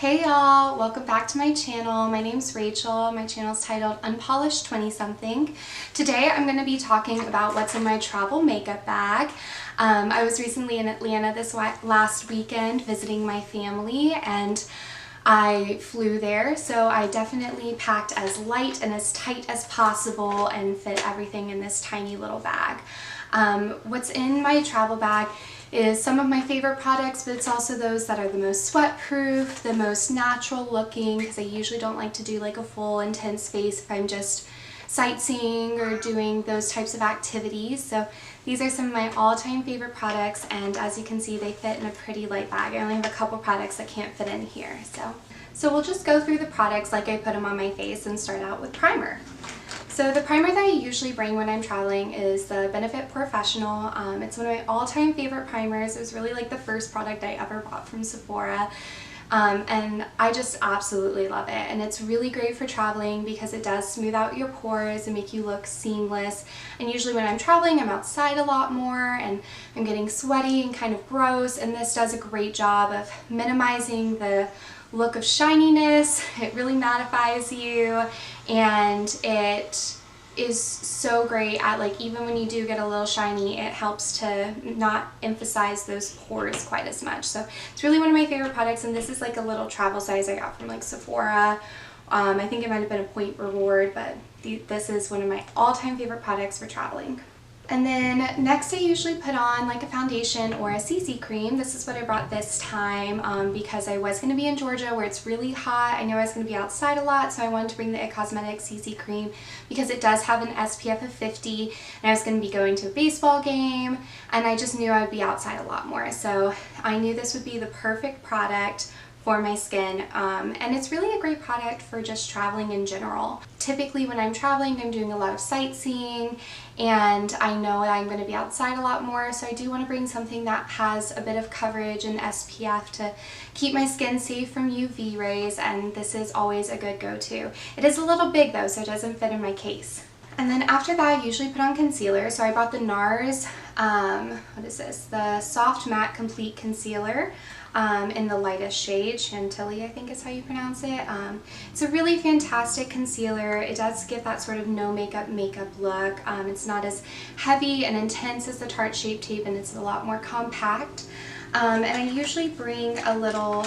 Hey y'all, welcome back to my channel. My name's Rachel. My channel is titled Unpolished 20-something. Today I'm going to be talking about what's in my travel makeup bag. I was recently in Atlanta this last weekend visiting my family, and I flew there, so I definitely packed as light and as tight as possible and fit everything in this tiny little bag. What's in my travel bag is some of my favorite products, but it's also those that are the most sweat-proof, the most natural looking, because I usually don't like to do like a full intense face if I'm just sightseeing or doing those types of activities. So these are some of my all-time favorite products, and as you can see, they fit in a pretty light bag. I only have a couple products that can't fit in here. So we'll just go through the products like I put them on my face and start out with primer. So the primer that I usually bring when I'm traveling is the Benefit Porefessional. It's one of my all-time favorite primers. It was really like the first product I ever bought from Sephora. And I just absolutely love it. And it's really great for traveling because it does smooth out your pores and make you look seamless. And usually when I'm traveling, I'm outside a lot more and I'm getting sweaty and kind of gross. And this does a great job of minimizing the look of shininess. It really mattifies you, and it is so great at, like, even when you do get a little shiny, it helps to not emphasize those pores quite as much. So it's really one of my favorite products, and this is like a little travel size I got from like Sephora. I think it might have been a point reward, but this is one of my all-time favorite products for traveling. And then next I usually put on like a foundation or a CC cream. This is what I brought this time because I was going to be in Georgia where it's really hot. I know I was going to be outside a lot, so I wanted to bring the It Cosmetics CC cream because it does have an SPF of 50, and I was going to be going to a baseball game, and I just knew I would be outside a lot more. So I knew this would be the perfect product for my skin, and it's really a great product for just traveling in general. Typically when I'm traveling, I'm doing a lot of sightseeing, and I know that I'm going to be outside a lot more, so I do want to bring something that has a bit of coverage and SPF to keep my skin safe from UV rays, and this is always a good go-to. It is a little big though, so it doesn't fit in my case. And then after that, I usually put on concealer. So I brought the NARS, what is this? The Soft Matte Complete Concealer in the lightest shade, Chantilly I think is how you pronounce it. It's a really fantastic concealer. It does give that sort of no makeup look. It's not as heavy and intense as the Tarte Shape Tape, and it's a lot more compact. And I usually bring a little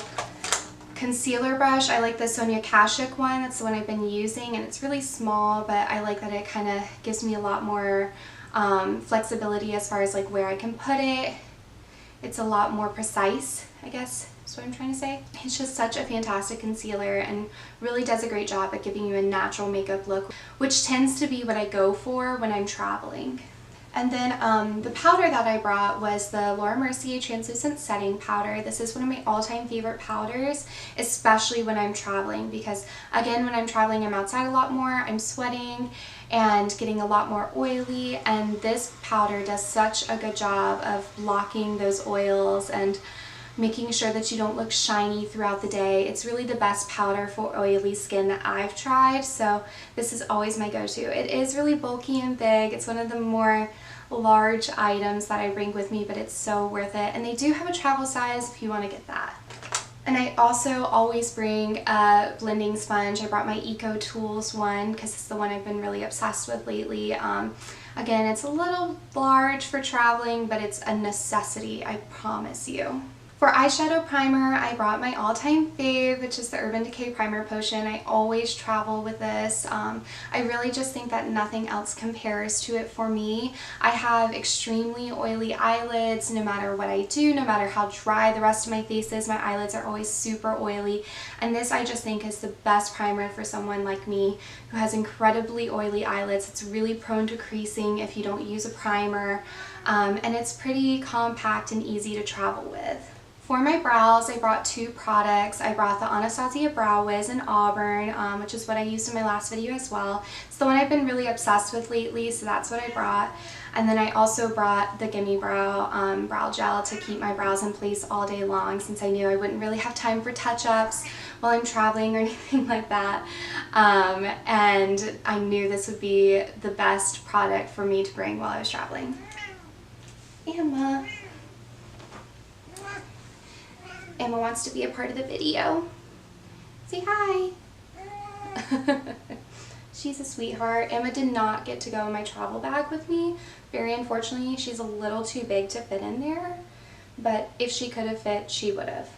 concealer brush. I like the Sonia Kashuk one. That's the one I've been using, and it's really small, but I like that it kind of gives me a lot more flexibility as far as like where I can put it. It's a lot more precise, I guess is what I'm trying to say. It's just such a fantastic concealer and really does a great job at giving you a natural makeup look, which tends to be what I go for when I'm traveling. And then the powder that I brought was the Laura Mercier Translucent Setting Powder. This is one of my all-time favorite powders, especially when I'm traveling, because again, when I'm traveling, I'm outside a lot more, I'm sweating and getting a lot more oily, and this powder does such a good job of blocking those oils and making sure that you don't look shiny throughout the day. It's really the best powder for oily skin that I've tried, so this is always my go-to. It is really bulky and big. It's one of the more large items that I bring with me, but it's so worth it. And they do have a travel size if you want to get that. And I also always bring a blending sponge. I brought my Eco Tools one because it's the one I've been really obsessed with lately. Again, it's a little large for traveling, but it's a necessity, I promise you. For eyeshadow primer, I brought my all-time fave, which is the Urban Decay Primer Potion. I always travel with this. I really just think that nothing else compares to it for me. I have extremely oily eyelids no matter what I do, no matter how dry the rest of my face is. My eyelids are always super oily, and this I just think is the best primer for someone like me who has incredibly oily eyelids. It's really prone to creasing if you don't use a primer, and it's pretty compact and easy to travel with. For my brows, I brought two products. I brought the Anastasia Brow Wiz in Auburn, which is what I used in my last video as well. It's the one I've been really obsessed with lately, so that's what I brought. And then I also brought the Gimme brow gel to keep my brows in place all day long, since I knew I wouldn't really have time for touch-ups while I'm traveling or anything like that. And I knew this would be the best product for me to bring while I was traveling. Emma wants to be a part of the video. Say hi. She's a sweetheart. Emma did not get to go in my travel bag with me. Very unfortunately, she's a little too big to fit in there, but if she could have fit, she would have.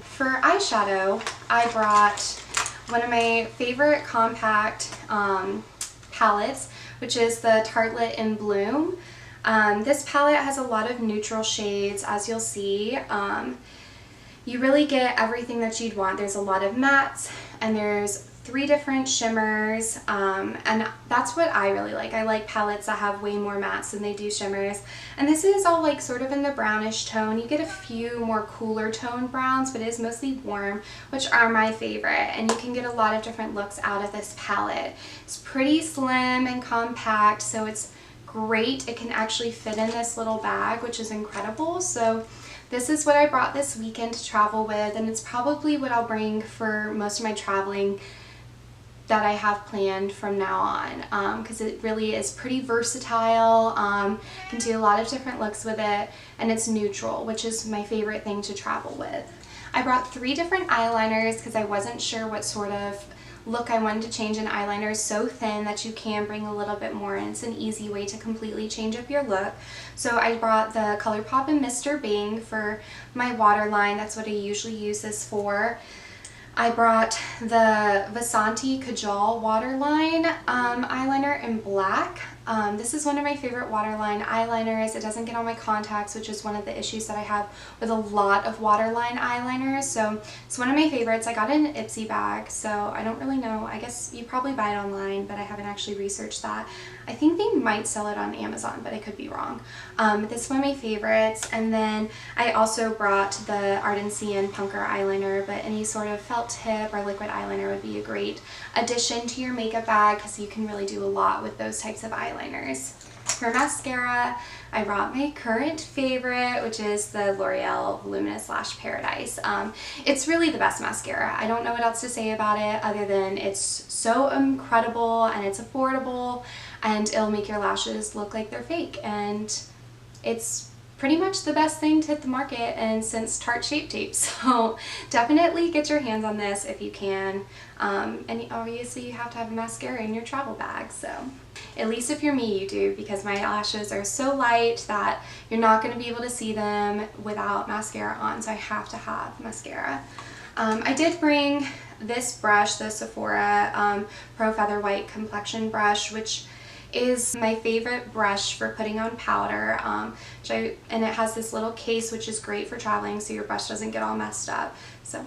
For eyeshadow, I brought one of my favorite compact palettes, which is the Tartelette in Bloom. This palette has a lot of neutral shades, as you'll see. You really get everything that you'd want. There's a lot of mattes, and there's 3 different shimmers, and that's what I really like. I like palettes that have way more mattes than they do shimmers. And this is all like sort of in the brownish tone. You get a few more cooler tone browns, but it is mostly warm, which are my favorite. And you can get a lot of different looks out of this palette. It's pretty slim and compact, so it's great. It can actually fit in this little bag, which is incredible. So this is what I brought this weekend to travel with, and it's probably what I'll bring for most of my traveling that I have planned from now on, because it really is pretty versatile. Can do a lot of different looks with it, and it's neutral, which is my favorite thing to travel with. I brought 3 different eyeliners because I wasn't sure what sort of look I wanted to change. An eyeliner is so thin that you can bring a little bit more, and it's an easy way to completely change up your look. So I brought the ColourPop and Mr. Bing for my waterline. That's what I usually use this for. I brought the Vasanti Kajal waterline eyeliner in black. This is one of my favorite waterline eyeliners. It doesn't get on my contacts, which is one of the issues that I have with a lot of waterline eyeliners. So it's one of my favorites. I got it in an Ipsy bag, so I don't really know. I guess you probably buy it online, but I haven't actually researched that. I think they might sell it on Amazon, but I could be wrong. This is one of my favorites. And then I also brought the Ardent Cyan Punker eyeliner, but any sort of felt tip or liquid eyeliner would be a great addition to your makeup bag, because you can really do a lot with those types of eyeliners. For mascara, I brought my current favorite, which is the L'Oreal Voluminous Lash Paradise. It's really the best mascara. I don't know what else to say about it other than it's so incredible, and it's affordable, and it'll make your lashes look like they're fake, and it's pretty much the best thing to hit the market and since Tarte Shape Tape. So definitely get your hands on this if you can. And obviously you have to have a mascara in your travel bag, so at least if you're me, you do, because my lashes are so light that you're not going to be able to see them without mascara on, so I have to have mascara. I did bring this brush, the Sephora Pro Feather White Complexion Brush, which is my favorite brush for putting on powder, and it has this little case, which is great for traveling so your brush doesn't get all messed up. So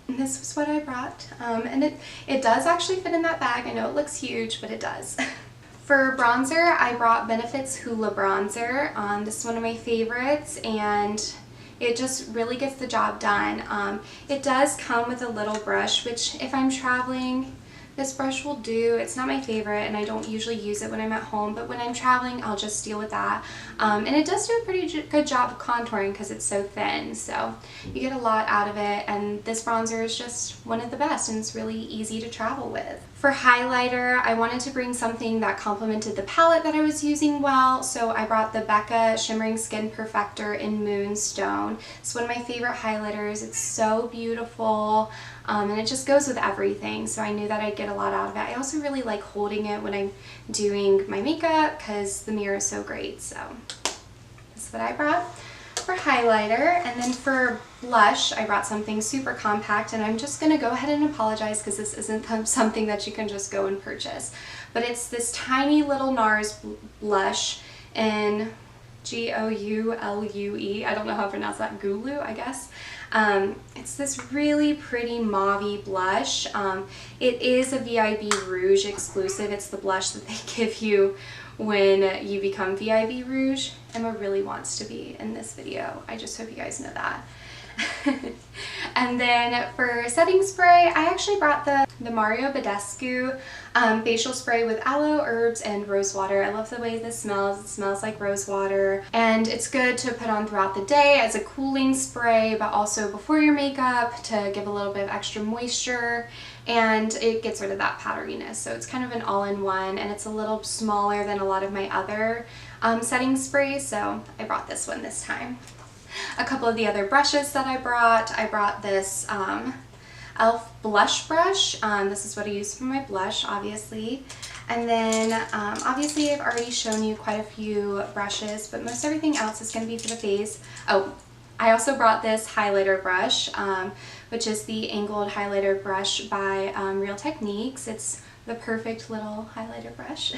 this was what I brought, and it does actually fit in that bag. I know it looks huge, but it does. For bronzer, I brought Benefit's Hoola bronzer. This is one of my favorites, and it just really gets the job done. It does come with a little brush, which if I'm traveling, this brush will do. It's not my favorite, and I don't usually use it when I'm at home, but when I'm traveling, I'll just deal with that. And it does do a pretty good job of contouring because it's so thin, so you get a lot out of it, and this bronzer is just one of the best, and it's really easy to travel with. For highlighter, I wanted to bring something that complemented the palette that I was using well, so I brought the Becca Shimmering Skin Perfector in Moonstone. It's one of my favorite highlighters. It's so beautiful, and it just goes with everything, so I knew that I'd get a lot out of it. I also really like holding it when I'm doing my makeup because the mirror is so great, so that's what I brought for highlighter. And then for blush, I brought something super compact, and I'm just going to go ahead and apologize because this isn't something that you can just go and purchase. But it's this tiny little NARS blush in G-O-U-L-U-E. I don't know how to pronounce that. Gulu, I guess. It's this really pretty mauve-y blush. It is a VIB Rouge exclusive. It's the blush that they give you when you become VIB Rouge. Emma really wants to be in this video. I just hope you guys know that. And then for setting spray, I actually brought the Mario Badescu facial spray with aloe, herbs, and rose water. I love the way this smells. It smells like rose water, and it's good to put on throughout the day as a cooling spray, but also before your makeup to give a little bit of extra moisture, and it gets rid of that powderiness. So it's kind of an all-in-one, and it's a little smaller than a lot of my other setting sprays, so I brought this one this time. A couple of the other brushes that I brought this e.l.f. blush brush. This is what I use for my blush, obviously. And then obviously I've already shown you quite a few brushes, but most everything else is going to be for the face. Oh, I also brought this highlighter brush, which is the angled highlighter brush by Real Techniques. It's the perfect little highlighter brush.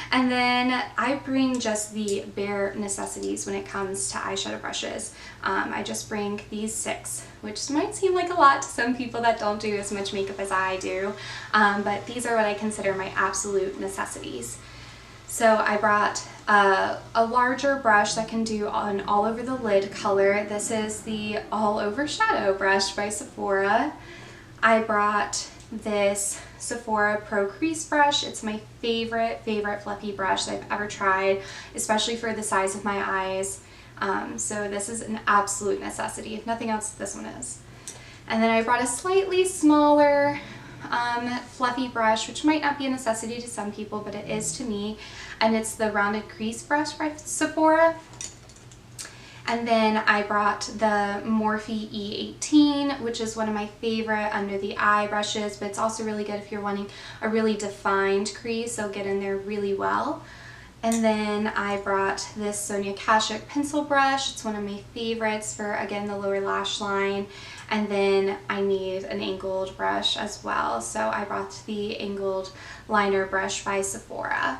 And then I bring just the bare necessities when it comes to eyeshadow brushes. I just bring these 6, which might seem like a lot to some people that don't do as much makeup as I do, but these are what I consider my absolute necessities. So I brought a larger brush that can do an all over the lid color. This is the All Over Shadow brush by Sephora. I brought this Sephora Pro Crease brush. It's my favorite fluffy brush that I've ever tried, especially for the size of my eyes. So this is an absolute necessity. If nothing else, this one is. And then I brought a slightly smaller fluffy brush, which might not be a necessity to some people, but it is to me, and it's the Rounded Crease brush by Sephora. And then I brought the Morphe E18, which is one of my favorite under the eye brushes, but it's also really good if you're wanting a really defined crease. It'll get in there really well. And then I brought this Sonia Kashuk pencil brush. It's one of my favorites for, again, the lower lash line. And then I need an angled brush as well, so I brought the angled liner brush by Sephora.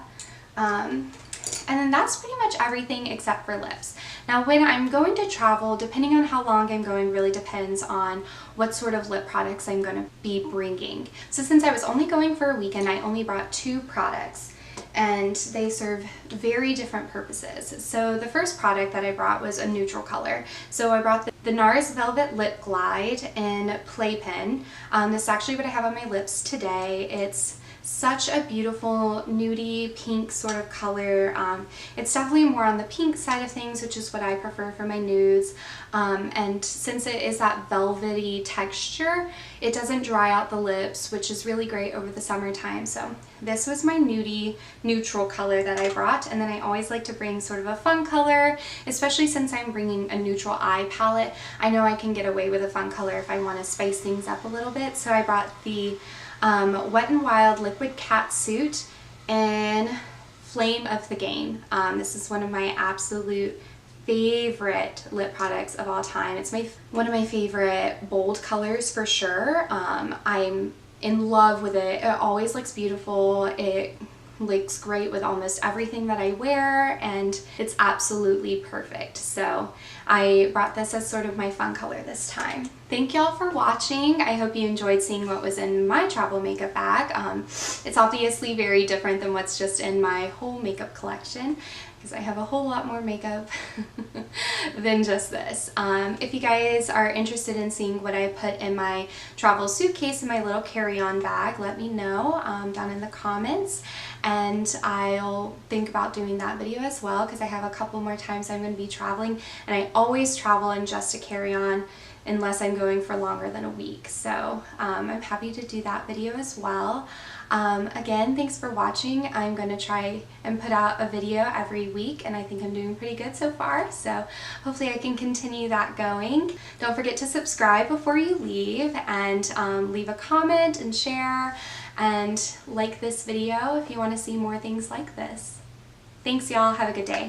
And then that's pretty much everything except for lips. Now when I'm going to travel, depending on how long I'm going really depends on what sort of lip products I'm going to be bringing. So since I was only going for a weekend, I only brought 2 products, and they serve very different purposes. So the first product that I brought was a neutral color. So I brought the NARS Velvet Lip Glide in Playpen. This is actually what I have on my lips today. It's such a beautiful nudie pink sort of color. It's definitely more on the pink side of things, which is what I prefer for my nudes. And since it is that velvety texture, it doesn't dry out the lips, which is really great over the summertime. So this was my nudie neutral color that I brought. And then I always like to bring sort of a fun color, especially since I'm bringing a neutral eye palette. I know I can get away with a fun color if I want to spice things up a little bit. So I brought the Wet n Wild Liquid Catsuit in Flame of the Game. This is one of my absolute favorite lip products of all time. It's one of my favorite bold colors for sure. I'm in love with it. It always looks beautiful. It looks great with almost everything that I wear, and it's absolutely perfect. So I brought this as sort of my fun color this time. Thank y'all for watching. I hope you enjoyed seeing what was in my travel makeup bag. It's obviously very different than what's just in my whole makeup collection, because I have a whole lot more makeup than just this. If you guys are interested in seeing what I put in my travel suitcase in my little carry-on bag, let me know down in the comments, and I'll think about doing that video as well, because I have a couple more times I'm going to be traveling, and I always travel in just a carry-on unless I'm going for longer than a week. So I'm happy to do that video as well. Again, thanks for watching. I'm going to try and put out a video every week, and I think I'm doing pretty good so far, so hopefully I can continue that going. Don't forget to subscribe before you leave, and leave a comment and share and like this video if you want to see more things like this. Thanks y'all, have a good day.